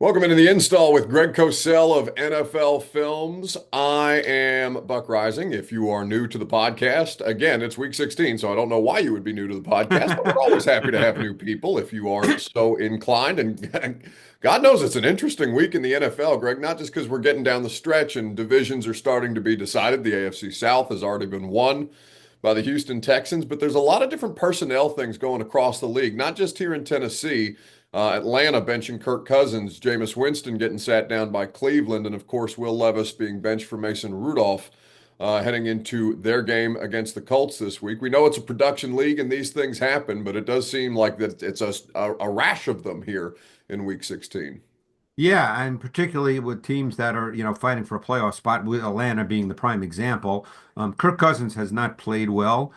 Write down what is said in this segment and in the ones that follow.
Welcome into the install with Greg Cosell of NFL Films. I am Buck Reising. If you are new to the podcast, again, it's week 16, so I don't know why you would be new to the podcast, but we're always happy to have new people if you are so inclined. And God knows it's an interesting week in the NFL, Greg, not just because we're getting down the stretch and divisions are starting to be decided. The AFC South has already been won by the Houston Texans, but there's a lot of different personnel things going across the league, not just here in Tennessee. Atlanta benching Kirk Cousins, Jameis Winston getting sat down by Cleveland, and of course, Will Levis being benched for Mason Rudolph heading into their game against the Colts this week. We know it's a production league and these things happen, but it does seem like that it's a rash of them here in week 16. Yeah, and particularly with teams that are, fighting for a playoff spot, with Atlanta being the prime example. Kirk Cousins has not played well,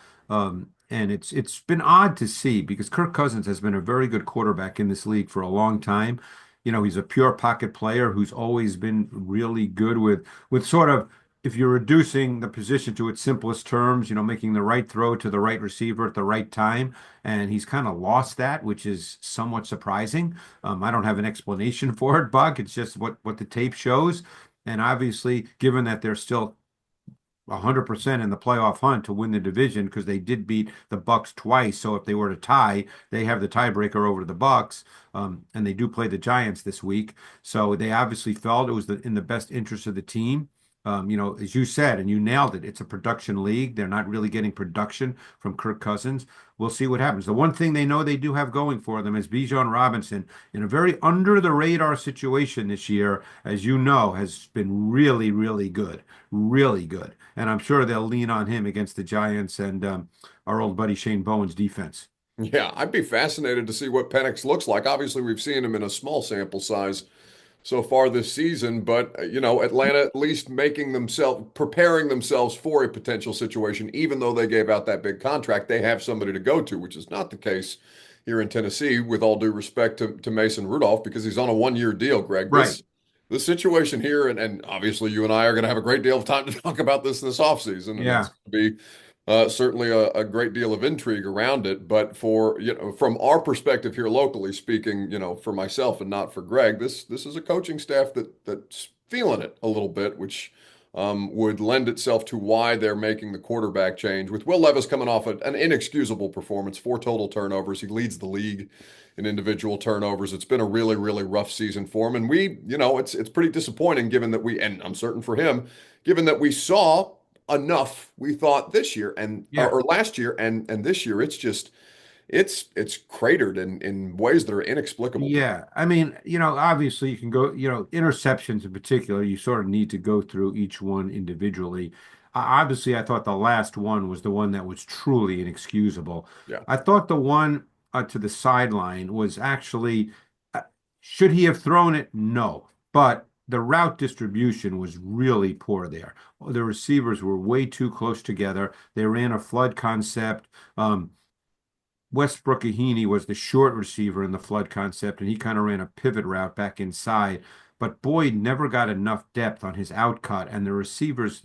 and it's been odd to see because Kirk Cousins has been a very good quarterback in this league for a long time. He's a pure pocket player who's always been really good with sort of if you're reducing the position to its simplest terms, making the right throw to the right receiver at the right time, and he's kind of lost that, which is somewhat surprising. I don't have an explanation for it, Buck. It's just what the tape shows. And obviously, given that they're still 100% in the playoff hunt to win the division because they did beat the Bucks twice. So if they were to tie, they have the tiebreaker over the Bucks. And they do play the Giants this week. So they obviously felt it was in the best interest of the team. As you said, and you nailed it, it's a production league. They're not really getting production from Kirk Cousins. We'll see what happens. The one thing they know they do have going for them is Bijan Robinson in a very under the radar situation this year, as you know, has been really, really good, really good. And I'm sure they'll lean on him against the Giants and our old buddy Shane Bowen's defense. Yeah, I'd be fascinated to see what Penix looks like. Obviously, we've seen him in a small sample size so far this season, but Atlanta at least preparing themselves for a potential situation, even though they gave out that big contract, they have somebody to go to, which is not the case here in Tennessee, with all due respect to Mason Rudolph, because he's on a 1 year deal, Greg. Right. This situation here, and obviously you and I are going to have a great deal of time to talk about this offseason, and it's Yeah. going to be certainly a great deal of intrigue around it. But from our perspective here locally speaking, for myself and not for Greg, this is a coaching staff that's feeling it a little bit, which would lend itself to why they're making the quarterback change. With Will Levis coming off an inexcusable performance, 4 total turnovers. He leads the league in individual turnovers. It's been a really, really rough season for him. And it's pretty disappointing given that and I'm certain for him, given that we saw enough we thought this year and Yeah. or last year and this year it's cratered in ways that are inexplicable to me. Yeah, I mean, obviously you can go, interceptions in particular, you sort of need to go through each one individually. Obviously, I thought the last one was the one that was truly inexcusable. Yeah. I thought the one to the sideline was actually, uh, should he have thrown it? No, but the route distribution was really poor there. The receivers were way too close together. They ran a flood concept. Westbrook Ahini was the short receiver in the flood concept, and he kind of ran a pivot route back inside. But Boyd never got enough depth on his outcut, and the receivers,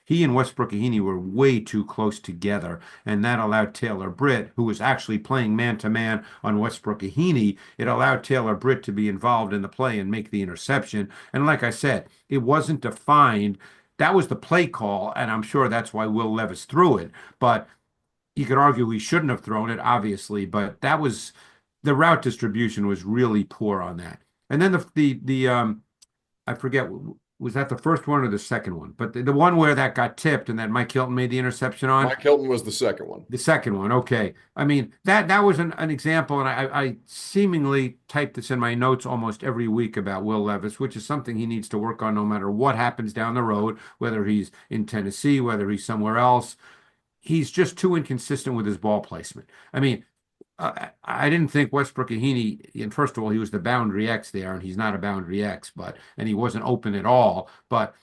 he and Westbrook Ahini were way too close together, and that allowed Taylor Britt, who was actually playing man to man on Westbrook Ahini, it allowed Taylor Britt to be involved in the play and make the interception. And like I said, it wasn't defined. That was the play call, and I'm sure that's why Will Levis threw it. But you could argue he shouldn't have thrown it, obviously, but that was the route distribution was really poor on that. And then the I forget, was that the first one or the second one? But the one where that got tipped and that Mike Hilton made the interception on, Mike Hilton was the second one. the second one, okay. I mean, that was an example, and I seemingly type this in my notes almost every week about Will Levis, which is something he needs to work on no matter what happens down the road, whether he's in Tennessee, whether he's somewhere else. He's just too inconsistent with his ball placement. I mean, I didn't think Westbrook Ahini, and first of all, he was the boundary X there, and he's not a boundary X, and he wasn't open at all. But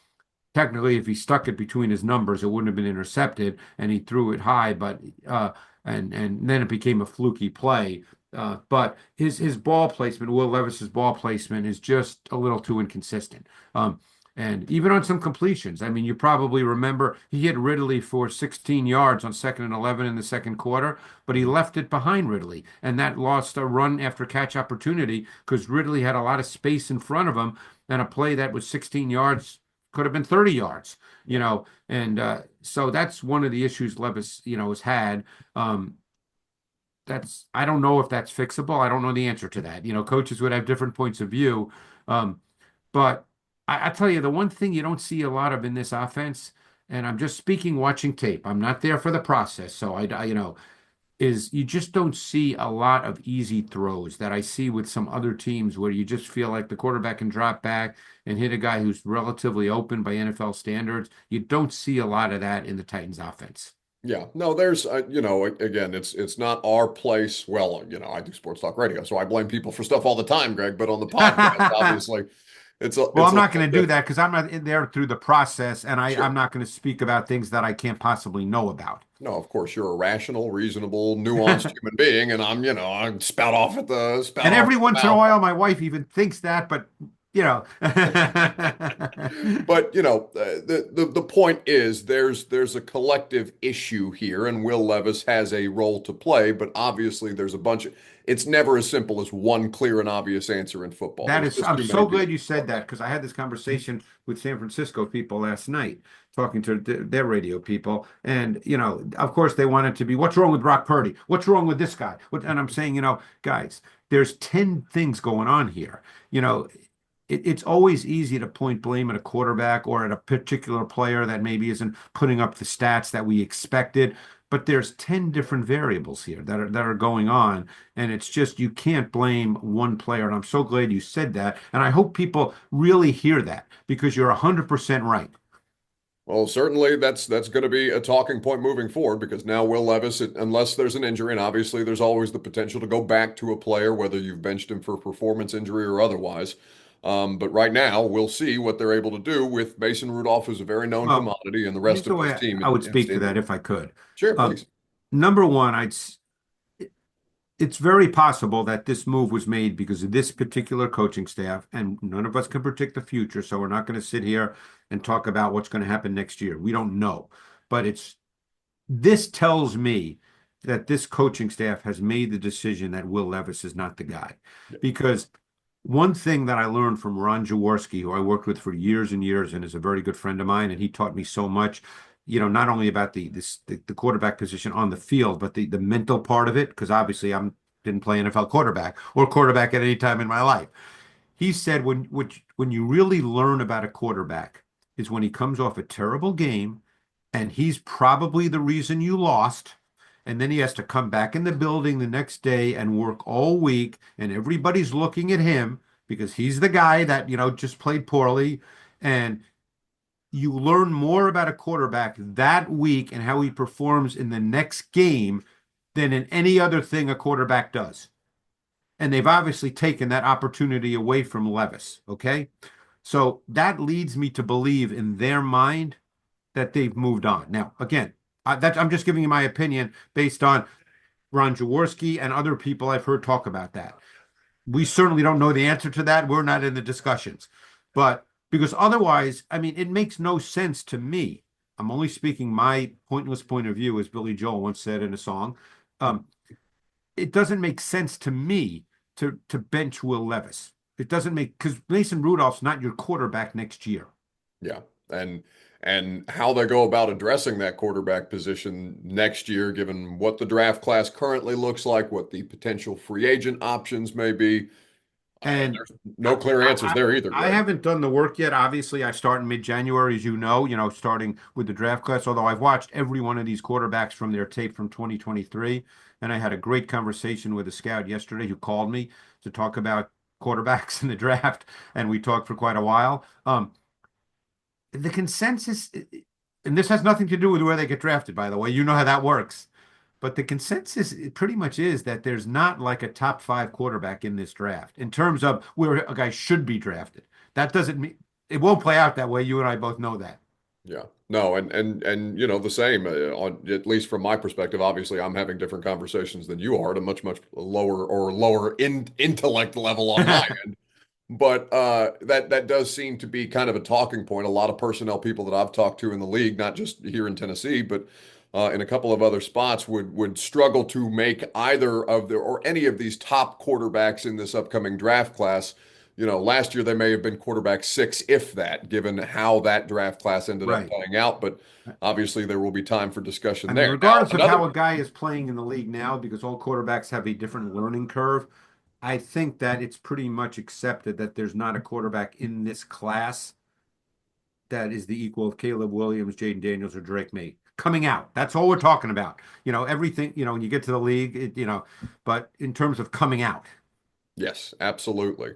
technically, if he stuck it between his numbers, it wouldn't have been intercepted, and he threw it high, but and then it became a fluky play. But his ball placement, Will Levis's ball placement, is just a little too inconsistent. And even on some completions, I mean, you probably remember he hit Ridley for 16 yards on 2nd and 11 in the second quarter, but he left it behind Ridley. And that lost a run after catch opportunity because Ridley had a lot of space in front of him. And a play that was 16 yards could have been 30 yards, you Yeah. know. And so that's one of the issues Levis, has had. Um, I don't know if that's fixable. I don't know the answer to that. Coaches would have different points of view. Um, but I tell you, the one thing you don't see a lot of in this offense, and I'm just speaking watching tape. I'm not there for the process, so is you just don't see a lot of easy throws that I see with some other teams where you just feel like the quarterback can drop back and hit a guy who's relatively open by NFL standards. You don't see a lot of that in the Titans offense. Yeah, no, there's, again, it's not our place. Well, I do sports talk radio, so I blame people for stuff all the time, Greg. But on the podcast, obviously, Well, it's I'm a not little going to do different. that because I'm not in there through the process, and I'm Sure. not going to speak about things that I can't possibly know about. No, of course, you're a rational, reasonable, nuanced human being, and I spout And off every at the once in a mouth. while, my wife even thinks that, but you know. But the point is there's a collective issue here, and Will Levis has a role to play. But obviously, there's a bunch of. It's never as simple as one clear and obvious answer in football. That There's is, just I'm too many so glad pieces you to said play. that because I had this conversation with San Francisco people last night, talking to their radio people. And, of course, they wanted to be, what's wrong with Brock Purdy? What's wrong with this guy? And I'm saying, guys, there's 10 things going on here. You know, it's always easy to point blame at a quarterback or at a particular player that maybe isn't putting up the stats that we expected. But there's 10 different variables here that are going on. And it's just you can't blame one player. And I'm so glad you said that. And I hope people really hear that because you're 100% right. Well, certainly that's going to be a talking point moving forward because now Will Levis, unless there's an injury, and obviously there's always the potential to go back to a player, whether you've benched him for performance injury or otherwise. But right now, we'll see what they're able to do with Mason Rudolph, who's a very known Well, commodity, and the here's rest the of this way team I would at speak to that Stanford. if I could. Sure, Um, please. Number one, it's very possible that this move was made because of this particular coaching staff, and none of us can predict the future. So we're not going to sit here and talk about what's going to happen next year. We don't know. But this tells me that this coaching staff has made the decision that Will Levis is not the guy. Yeah. Because one thing that I learned from Ron Jaworski, who I worked with for years and years and is a very good friend of mine, and he taught me so much, not only about the quarterback position on the field, but the mental part of it, because obviously I didn't play NFL quarterback or quarterback at any time in my life. He said when you really learn about a quarterback is when he comes off a terrible game and he's probably the reason you lost. And then he has to come back in the building the next day and work all week, and everybody's looking at him because he's the guy that, just played poorly. And you learn more about a quarterback that week and how he performs in the next game than in any other thing a quarterback does. And they've obviously taken that opportunity away from Levis. Okay. So that leads me to believe in their mind that they've moved on. Now, again, I'm just giving you my opinion based on Ron Jaworski and other people I've heard talk about that. We certainly don't know the answer to that. We're not in the discussions. But because otherwise, I mean, it makes no sense to me. I'm only speaking my pointless point of view, as Billy Joel once said in a song. Um, it doesn't make sense to me to bench Will Levis. It doesn't make because Mason Rudolph's not your quarterback next year. Yeah. And how they go about addressing that quarterback position next year, given what the draft class currently looks like, what the potential free agent options may be. And There's no clear answers there either, I Greg. haven't done the work yet. Obviously, I start in mid-January, as starting with the draft class, although I've watched every one of these quarterbacks from their tape from 2023. And I had a great conversation with a scout yesterday who called me to talk about quarterbacks in the draft, and we talked for quite a while. The consensus, and this has nothing to do with where they get drafted, by the way. You know how that works. But the consensus pretty much is that there's not like a top five quarterback in this draft in terms of where a guy should be drafted. That doesn't mean it won't play out that way. You and I both know that. Yeah. No, and the same on at least from my perspective. Obviously, I'm having different conversations than you are at a much lower in intellect level on my end. But that does seem to be kind of a talking point. A lot of personnel people that I've talked to in the league, not just here in Tennessee, but in a couple of other spots, would struggle to make either of the or any of these top quarterbacks in this upcoming draft class. Last year they may have been quarterback six, if that, given how that draft class ended up Right. playing out. But obviously there will be time for I discussion mean, there. Now, regardless of another. how a guy is playing in the league now, because all quarterbacks have a different learning curve, I think that it's pretty much accepted that there's not a quarterback in this class that is the equal of Caleb Williams, Jaden Daniels, or Drake May coming out. That's all we're talking about. Everything, when you get to the league, but in terms of coming out. Yes, absolutely.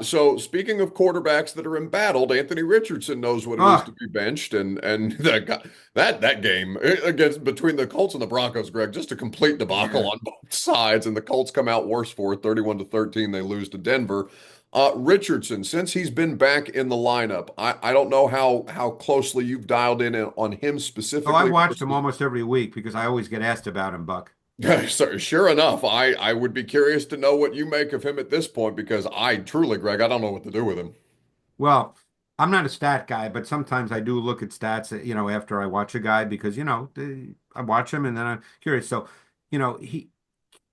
So speaking of quarterbacks that are embattled, Anthony Richardson knows what it is to Ah, be benched, and that game against between the Colts and the Broncos, Greg, just a complete debacle yeah. on both sides, and the Colts come out worse for it, 31-13. They lose to Denver. Richardson, since he's been back in the lineup, I don't know how closely you've dialed in on him Oh, I've specifically watched him versus. almost every week because I always get asked about him, Buck. So, sure enough, I would be curious to know what you make of him at this point because I truly, Greg, I don't know what to do with him. Well, I'm not a stat guy, but sometimes I do look at stats, after I watch a guy because, I watch him and then I'm curious. So, you know, he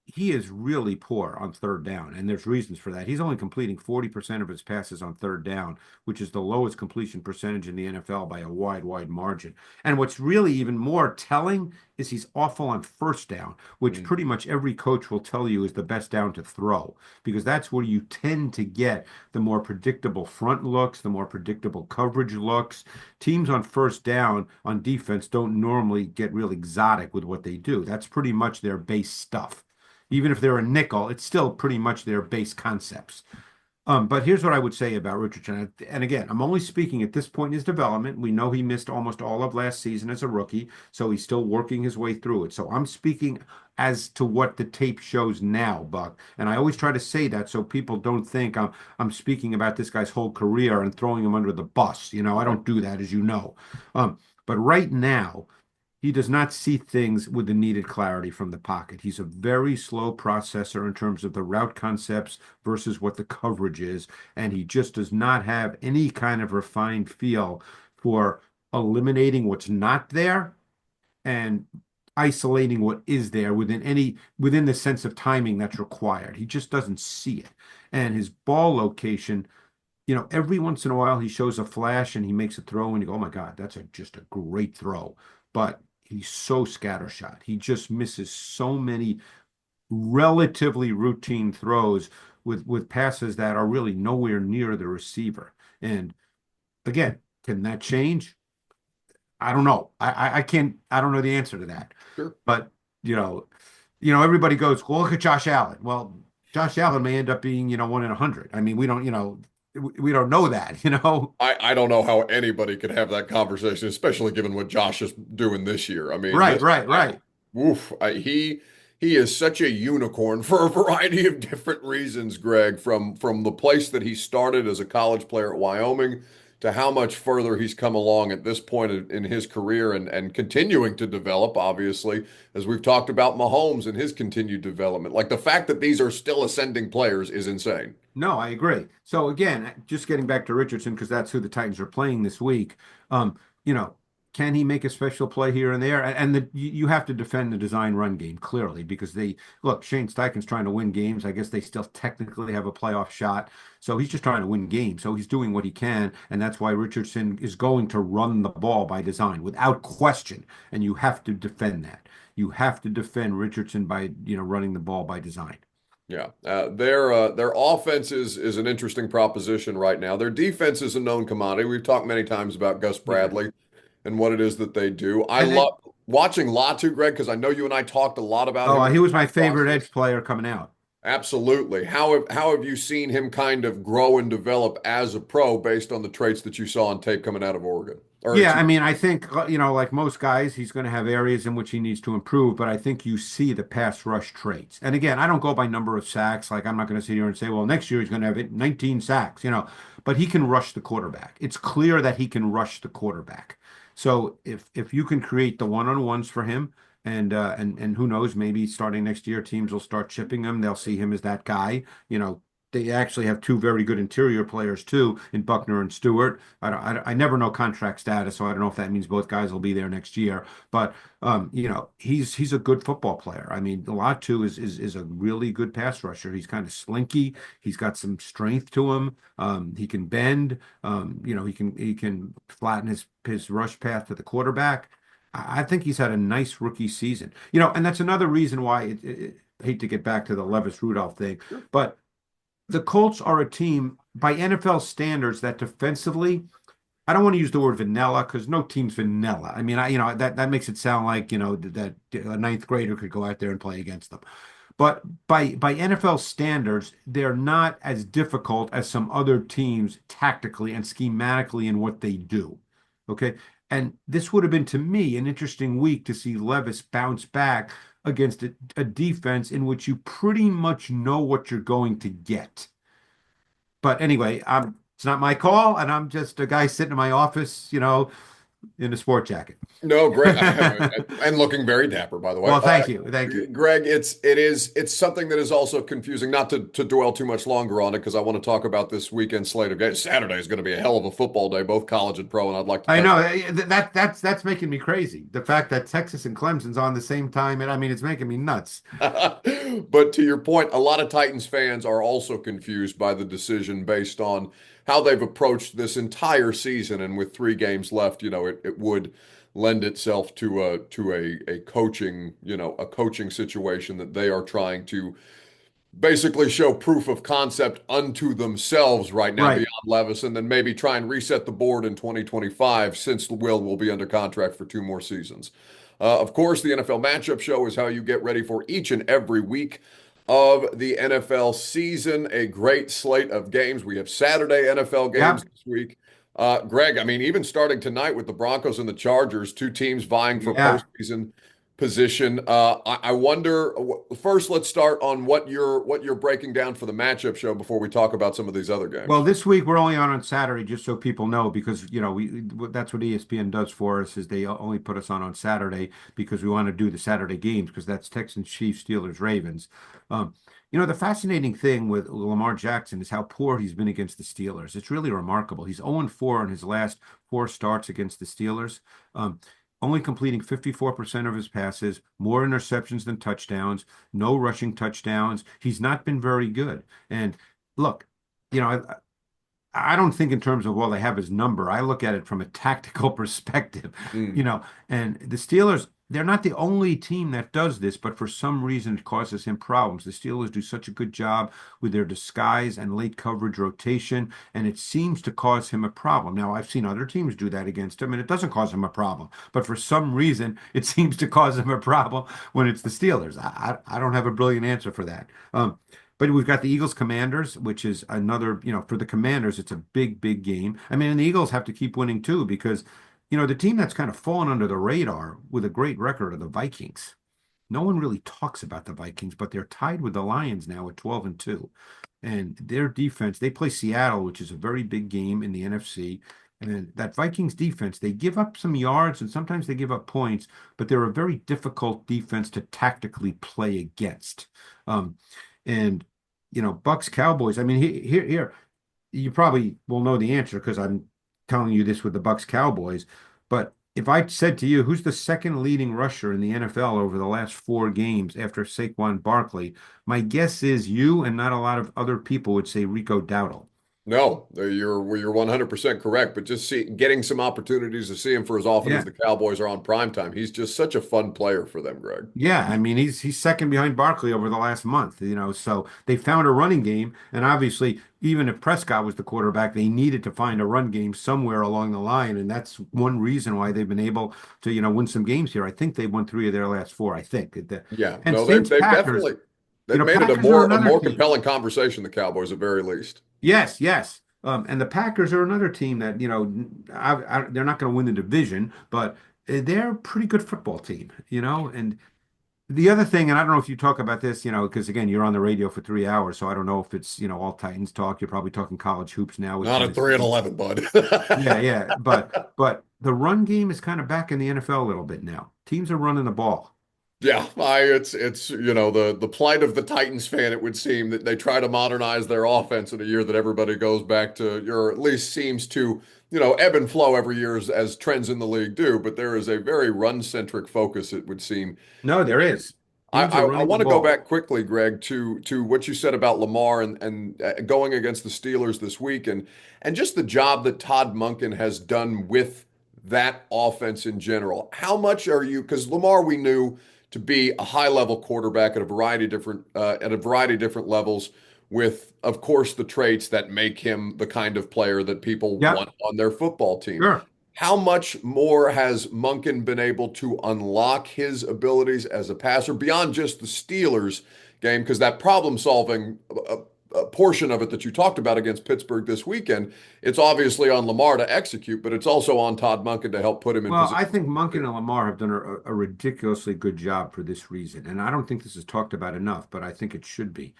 he is really poor on third down, and there's reasons for that. He's only completing 40% of his passes on third down, which is the lowest completion percentage in the NFL by a wide, wide margin. And what's really even more telling is he's awful on first down, which Mm. pretty much every coach will tell you is the best down to throw, because that's where you tend to get the more predictable front looks, the more predictable coverage looks. Teams on first down on defense don't normally get real exotic with what they do. That's pretty much their base stuff. Even if they're a nickel, it's still pretty much their base concepts. But here's what I would say about Richardson. And again, I'm only speaking at this point in his development. We know he missed almost all of last season as a rookie, so he's still working his way through it. So I'm speaking as to what the tape shows now, Buck. And I always try to say that so people don't think I'm speaking about this guy's whole career and throwing him under the bus. I Right. don't do that, as you know. But right now, he does not see things with the needed clarity from the pocket. He's a very slow processor in terms of the route concepts versus what the coverage is, and he just does not have any kind of refined feel for eliminating what's not there and isolating what is there within the sense of timing that's required. He just doesn't see it. And his ball location, every once in a while he shows a flash and he makes a throw and you go, oh my God, that's just a great throw. But he's so scattershot. He just misses so many relatively routine throws with passes that are really nowhere near the receiver. And again, can that change? I don't know. I can't. I don't know the answer to that. Sure. But you know, everybody goes, well, look at Josh Allen. Well, Josh Allen may end up being 1 in 100. I mean, we don't. We don't know that. I don't know how anybody could have that conversation, especially given what Josh is doing this year. I mean, Right, this right, guy, right. woof, he is such a unicorn for a variety of different reasons, Greg, from the place that he started as a college player at Wyoming to how much further he's come along at this point in his career and continuing to develop, obviously, as we've talked about Mahomes and his continued development. Like the fact that these are still ascending players is insane. No, I agree. So again, just getting back to Richardson because that's who the Titans are playing this week. Um, you know, can he make a special play here and there? And you have to defend the design run game clearly because they look. Shane Steichen's trying to win games. I guess they still technically have a playoff shot. So he's just trying to win games. So he's doing what he can, and that's why Richardson is going to run the ball by design without question. And you have to defend that. You have to defend Richardson by running the ball by design. Yeah, their offense is an interesting proposition right now. Their defense is a known commodity. We've talked many times about Gus Yeah. Bradley and what it is that they do. I And love watching Latu, Greg, because I know you and I talked a lot about oh, him in he the was my draft favorite edge process. player coming out. Absolutely. How have you seen him kind of grow and develop as a pro based on the traits that you saw on tape coming out of Oregon? Or Yeah, excuse I mean, I think, like most guys, he's going to have areas in which he needs to improve, but I think you see the pass rush traits. And again, I don't go by number of sacks. Like, I'm not going to sit here and say, well, next year he's going to have 19 sacks, but he can rush the quarterback. It's clear that he can rush the quarterback. So if you can create the one-on-ones for him, and who knows, maybe starting next year, teams will start chipping him. They'll see him as that guy. they actually have two very good interior players too, in Buckner and Stewart. I never know contract status, so I don't know if that means both guys will be there next year. But he's a good football player. I mean, Latu is a really good pass rusher. He's kind of slinky. He's got some strength to him. He can bend. He can flatten his rush path to the quarterback. I think he's had a nice rookie season. And that's another reason why I hate to get back to the Levis Rudolph thing, but the Colts are a team by NFL standards that defensively, I don't want to use the word vanilla because no team's vanilla. I mean, that makes it sound like, that a ninth grader could go out there and play against them. But by NFL standards, they're not as difficult as some other teams tactically and schematically in what they do. Okay. And this would have been to me an interesting week to see Levis bounce back against a defense in which you pretty much know what you're going to get. But anyway, it's not my call, and I'm just a guy sitting in my office, in a sport jacket. No, great, and looking very dapper, by the way. Well, thank you. Thank you. Greg, it's something that is also confusing. Not to dwell too much longer on it, because I want to talk about this weekend slate of games. Saturday is going to be a hell of a football day, both college and pro, and I'd like to I touch. know that's making me crazy. The fact that Texas and Clemson's on the same time, and I mean, it's making me nuts. But to your point, a lot of Titans fans are also confused by the decision based on how they've approached this entire season, and with 3 games left, it would lend itself to a coaching, a coaching situation that they are trying to basically show proof of concept unto themselves right now Right. beyond Levis, and then maybe try and reset the board in 2025 since Will be under contract for 2 more seasons. Of course, the NFL matchup show is how you get ready for each and every week of the NFL season. A great slate of games. We have Saturday NFL games Yeah. this week. Greg, I mean, even starting tonight with the Broncos and the Chargers, 2 teams vying for Yeah. postseason position. I wonder. First, let's start on what you're breaking down for the matchup show before we talk about some of these other Well, games. this week we're only on Saturday, just so people know, because we that's what ESPN does for us is they only put us on Saturday because we want to do the Saturday games because that's Texans, Chiefs, Steelers, Ravens. Um, the fascinating thing with Lamar Jackson is how poor he's been against the Steelers. It's really remarkable. He's 0-4 in his last 4 starts against the Steelers. Only completing 54% of his passes, more interceptions than touchdowns, no rushing touchdowns. He's not been very good. And look, I don't think in terms of, well, they have his number. I look at it from a tactical perspective, Mm. and the Steelers, they're not the only team that does this, but for some reason it causes him problems. The Steelers do such a good job with their disguise and late coverage rotation, and it seems to cause him a problem. Now, I've seen other teams do that against him, and it doesn't cause him a problem. But for some reason, it seems to cause him a problem when it's the Steelers. I don't have a brilliant answer for that. But we've got the Eagles Commanders, which is another, for the Commanders, it's a big, big game. I mean, and the Eagles have to keep winning too, because, the team that's kind of fallen under the radar with a great record are the Vikings. No one really talks about the Vikings, but they're tied with the Lions now at 12-2. And their defense, they play Seattle, which is a very big game in the NFC. And that Vikings defense, they give up some yards and sometimes they give up points, but they're a very difficult defense to tactically play against. And Bucks Cowboys. I mean, here you probably will know the answer because I'm telling you this with the Bucks Cowboys. But if I said to you, who's the second leading rusher in the NFL over the last 4 games after Saquon Barkley, my guess is you and not a lot of other people would say Rico Dowdle. No, you're 100% correct. But just getting some opportunities to see him for as often as Yeah. the Cowboys are on prime time. He's just such a fun player for them, Greg. Yeah, I mean he's second behind Barkley over the last month, so they found a running game, and obviously even if Prescott was the quarterback, they needed to find a run game somewhere along the line, and that's one reason why they've been able to, win some games here. I think they've won 3 of their last 4, I think. Yeah, And no, Saints they've Packers, definitely they've made it a Packers are more a another more team. compelling conversation, the Cowboys at very least. Yes, yes. And the Packers are another team that, they're not going to win the division, but they're a pretty good football team, and the other thing, and I don't know if you talk about this, because again, you're on the radio for 3 hours, so I don't know if it's, all Titans talk. You're probably talking college hoops now with Not at 3 and Tennessee. 11, bud. Yeah, yeah. But the run game is kind of back in the NFL a little bit now. Teams are running the ball. Yeah, it's the plight of the Titans fan. It would seem that they try to modernize their offense in a year that everybody goes back to, or at least seems to, ebb and flow every year as trends in the league do. But there is a very run-centric focus, it would seem. No, there is. I, Teams I, are I running the want to go ball. back quickly, Greg, to what you said about Lamar and going against the Steelers this week and just the job that Todd Monken has done with that offense in general. How much are you, because Lamar we knew to be a high level quarterback at a variety of different levels with, of course, the traits that make him the kind of player that people Yep, want on their football team. sure. How much more has Monken been able to unlock his abilities as a passer beyond just the Steelers game? Because that problem solving portion of it that you talked about against Pittsburgh this weekend, it's obviously on Lamar to execute, but it's also on Todd Monken to help put him in Well, I position. think Monken and Lamar have done a ridiculously good job for this reason. And I don't think this is talked about enough, but I think it should be.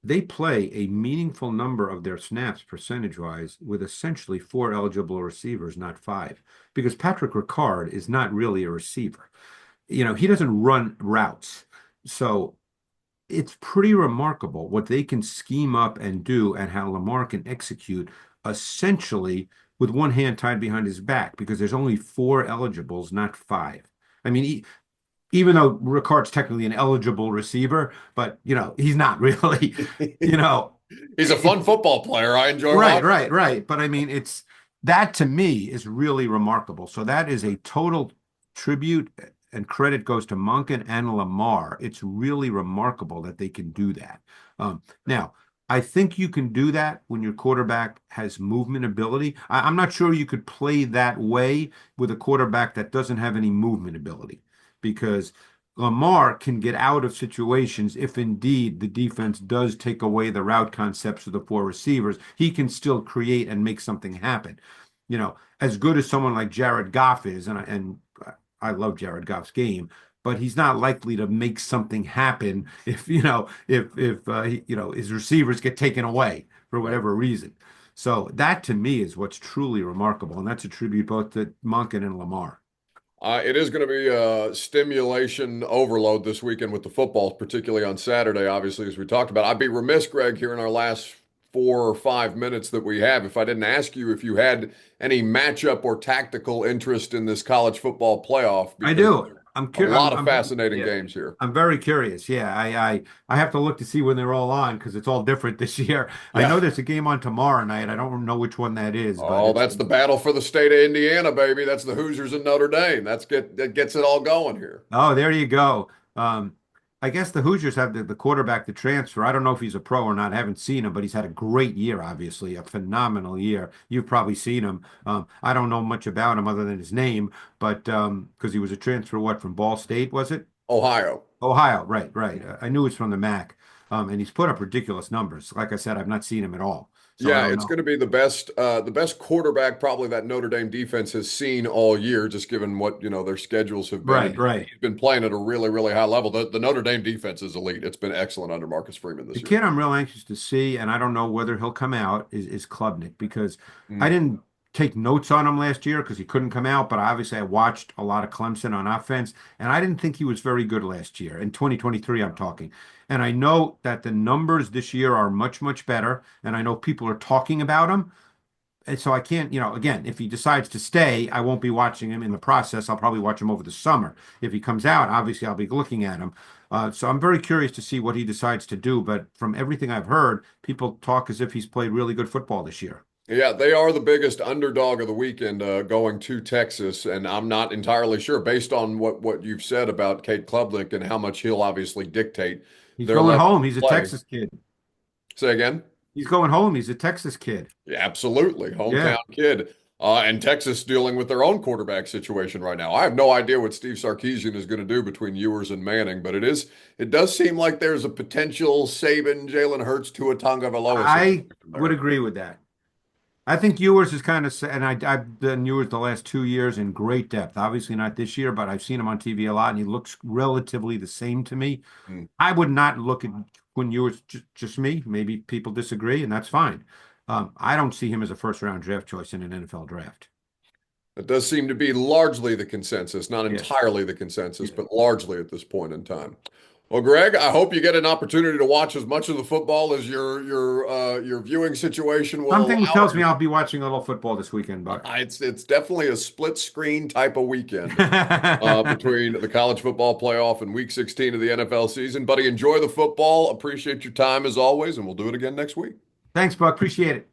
They play a meaningful number of their snaps percentage-wise with essentially four eligible receivers, not five, because Patrick Ricard is not really a receiver. He doesn't run routes. So it's pretty remarkable what they can scheme up and do and how Lamar can execute essentially with one hand tied behind his back because there's only four eligibles, not five. I mean, even though Ricard's technically an eligible receiver, but he's not really, you know, He's a fun football player. I enjoy right, watching. right, right. But I mean, it's that to me is really remarkable. So that is a total tribute and credit goes to Monken and Lamar. It's really remarkable that they can do that. Now, I think you can do that when your quarterback has movement ability. I'm not sure you could play that way with a quarterback that doesn't have any movement ability because Lamar can get out of situations if indeed the defense does take away the route concepts of the four receivers. He can still create and make something happen. As good as someone like Jared Goff is, and I love Jared Goff's game, but he's not likely to make something happen if his receivers get taken away for Right. whatever reason. So that to me is what's truly remarkable, and that's a tribute both to Monken and Lamar. It is going to be a stimulation overload this weekend with the football, particularly on Saturday, obviously, as we talked about. I'd be remiss, Greg, here in our last 4 or 5 minutes that we have, if I didn't ask you if you had any matchup or tactical interest in this college football playoff, I because do. I'm a curious. lot of I'm fascinating yeah. games here. I'm very curious. Yeah, I have to look to see when they're all on because it's all different this year. I Yeah. know there's a game on tomorrow night. I don't know which one that is, but Oh, it's that's the battle for the state of Indiana, baby. That's the Hoosiers and Notre Dame. That gets it all going here. oh, there you go. I guess the Hoosiers have the quarterback to transfer. I don't know if he's a pro or not. I haven't seen him, but he's had a great year, obviously, a phenomenal year. You've probably seen him. I don't know much about him other than his name, but because he was a transfer, what, from Ball State, was it? Ohio. Ohio, right, right. I knew it's from the MAC, and he's put up ridiculous numbers. Like I said, I've not seen him at all, so I Yeah, don't it's know. going to be the best quarterback probably that Notre Dame defense has seen all year, just given what, their schedules have been. Right, And right. he's been playing at a really, really high level. The Notre Dame defense is elite. It's been excellent under Marcus Freeman The this year. kid I'm real anxious to see, and I don't know whether he'll come out, is Klubnik because I Mm. didn't take notes on him last year because he couldn't come out, but obviously I watched a lot of Clemson on offense, and I didn't think he was very good last year. In 2023, I'm talking. And I know that the numbers this year are much, much better, and I know people are talking about him. And so I can't, again, if he decides to stay, I won't be watching him in the process. I'll probably watch him over the summer. If he comes out, obviously I'll be looking at him. So I'm very curious to see what he decides to do. But from everything I've heard, people talk as if he's played really good football this year. Yeah, they are the biggest underdog of the weekend going to Texas, and I'm not entirely sure based on what you've said about Kate Klubnik and how much he'll obviously dictate He's their going level home. He's of a play. Texas kid. Say again? He's going home. He's a Texas kid. Yeah, absolutely. Hometown Yeah. kid. And Texas dealing with their own quarterback situation right now. I have no idea what Steve Sarkisian is going to do between Ewers and Manning, but it does seem like there's a potential Saban, Jalen Hurts, Tua Tagovailoa I situation would there. agree with that. I think Ewers is kind of, and I've done Ewers the last 2 years in great depth. Obviously not this year, but I've seen him on TV a lot, and he looks relatively the same to me. Hmm. I would not look at Quinn Ewers, just me. Maybe people disagree, and that's fine. I don't see him as a first round draft choice in an NFL draft. It does seem to be largely the consensus, not Yes. entirely the consensus, Yeah. but largely at this point in time. Well, Greg, I hope you get an opportunity to watch as much of the football as your viewing situation will Something allow. tells me I'll be watching a little football this weekend, Buck. It's definitely a split screen type of weekend between the college football playoff and week 16 of the NFL season. Buddy, enjoy the football. Appreciate your time as always, and we'll do it again next week. Thanks, Buck. Appreciate it.